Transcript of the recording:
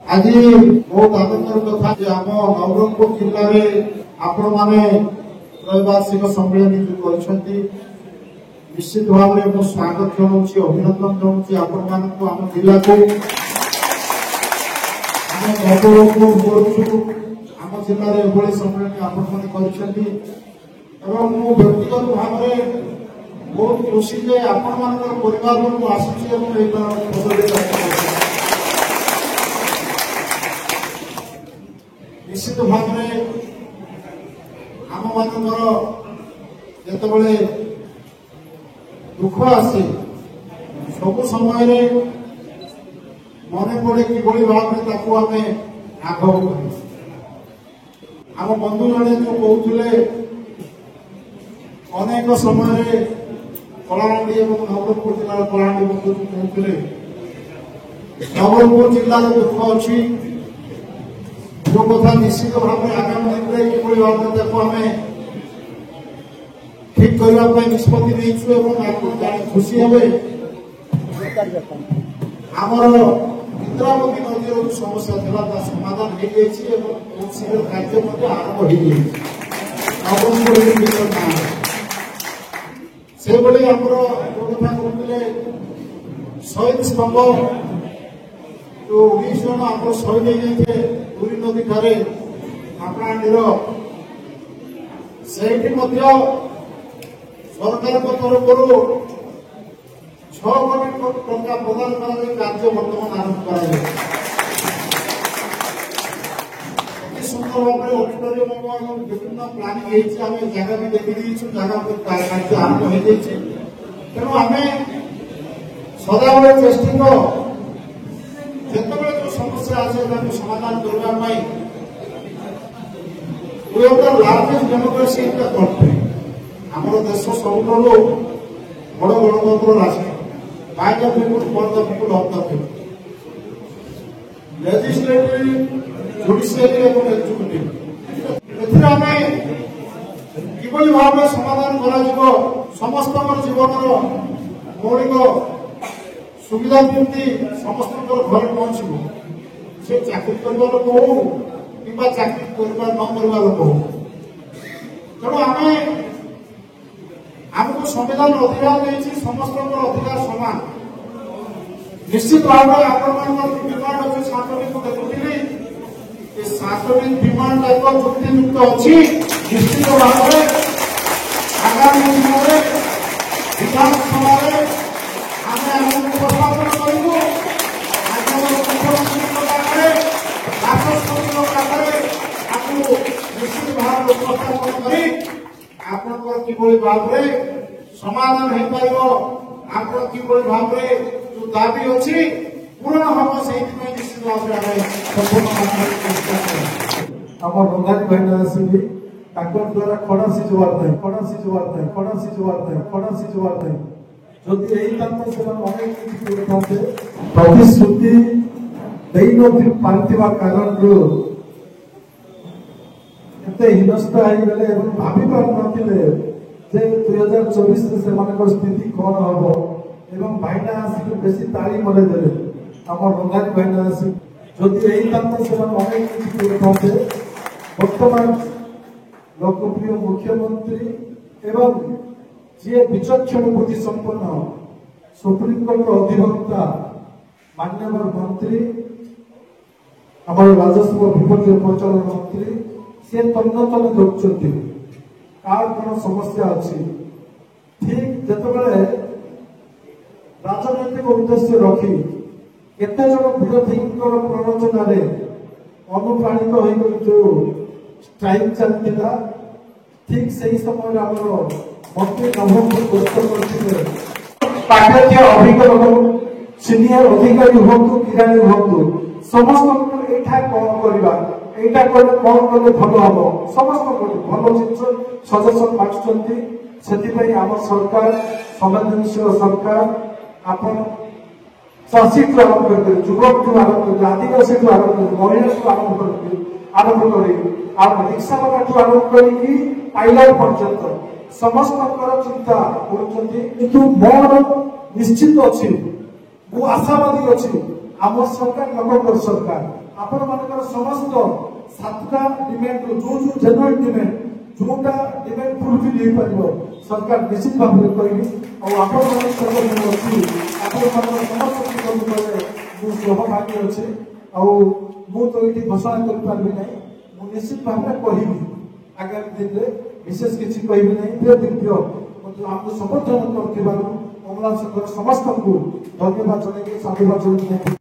आज बहुत आनंदर कथा आम नवरंगपुर जिले में आपण मैंने त्रैवार्षिक सम्मेलन जो निश्चित भाव में स्वागत जनाऊँ अभिनंदन जनाऊँ आपण मानक आम जिला को आम जिले में एभली सम्मेलन आपण मैंने व्यक्तिगत भाव में बहुत खुशी जे आपण मान परिवार को आसूची निश्चित भाव में आम मानकर जिते दुख आसे सब समय मन पड़े कि भाव में आग आम बंधु जड़े जो कहते अनेक समय कलाहांडी और नवरंगपुर जिला कलाहांडी बंधु कहते नवरंगपुर जिलार दुख अच्छी जो कथा निश्चित भाव में आगामी दिन में कि भाव में ठीक करने निष्पत्ति खुशी हे आमर इंद्रावती नदी समस्या था समाधान हो शीघ्र कार्य आरंभ हो कथा कहते शहीद स्तंभ जो 19 जन आप शहीद होते पुरी नदी ठारे आपणांडीर सेठी सरकार तरफ 6 कोटी टंका प्रदान कार्य बर्तमान आरंभ कर सुंदर भाव में ऑडिटोरियम विभिन्न प्लानिंग आम जगह भी देखी जगह कार्य आरंभ हो तेणु आम सदाबले चेष्टित जिते जो समस्या आसे समाधान करने largest democracy in the country आम देश सब बड़ गणतंत्र राष्ट्र by the people for the people of the people legislative judiciary और एग्जीक्यूटिव किभली भाव में समाधान करा समस्त जीवन मौलिक सुविधा केमती समस्त घर पहुंचब से चाकरी करने लोक हो कि चाकरी न करवा लोक हो तेणु आमको संविधान अधिकार नहीं समस्त अधिकार सामान निश्चित भाव में आपण डिमांड अच्छे 7 दिन को देखुली 7 दिन डिमांड एक युक्तियुक्त अच्छी निश्चित भाव में आगामी दिन में विधानसभा उपस्थापन करूँ निश्चित भाव उपस्थापन कर किभली भाव समाधान हो पार आप किभली भाव जो दाबी अच्छी पूरण हम से निश्चित भाव आम रंगारी भाईना आसबी द्वारा खड़ा सिजुवार जदि यही प्रतिश्रुति कारण हीनस्था भावी पारे 2024 स्थिति कौन हम भाईना आसिक बेसी ताली मरेदे आम रंगारी भाईना आसी जदि यही अनेक बर्तमान लोकप्रिय मुख्यमंत्री एवं जी विचक्षण बुद्धि संपन्न सुप्रीमकोर्ट अधिवक्ता माननीय मंत्री आम राजस्व विपर्य परिचालन मंत्री सी तन्न देखते कार कौन समस्या अच्छी ठीक जिते राजनैतिक उद्देश्य रखी केते जन विरोधी प्ररोचन अनुप्राणित हो जो स्ट्राइक चलता ठीक से समय आम मंत्री नवरंगपुर गस्त करते अभिज्ञ लोक सीनियर अधिकारी हूँ किराणी हूँ समस्त यहाँ कौन करवा यहाँ कले कौन कले भल हम समस्त भल जिन सजेसन बांटुंट से आम सरकार संवेदनशील सरकार आपण चाषी ठू आरंभ कर युवक ठू आरंभ कर आदिवासी ठू आरंभ कर महिला ठू आरंभ कर रिक्शा लगा ठू आरंभ कर पाइलट पर्यंत समस्त चिंता कर मोर निश्चित अच्छी मु आशावादी अच्छी आम सरकार नवरंगपुर सरकार आपण मानकर समस्त सातटा डिमांड जो जेन्युइन डिमांड जोटा डिमांड फुलफिल हो पारिबो सरकार निश्चित भाव में कहबी और आपण माने सर्व अच्छी आपण मानकर समस्त मु सहभागी अच्छे और मु तो ये घोषणा कर पारबी नहीं मु निश्चित भाव में कहबी आगामी दिन में विशेष किसी कहबी नहीं प्रिय दिव्य आपको समर्थन करथिबारु कमला संघर समस्त को धन्यवाद जणाई साधुवाद जणाई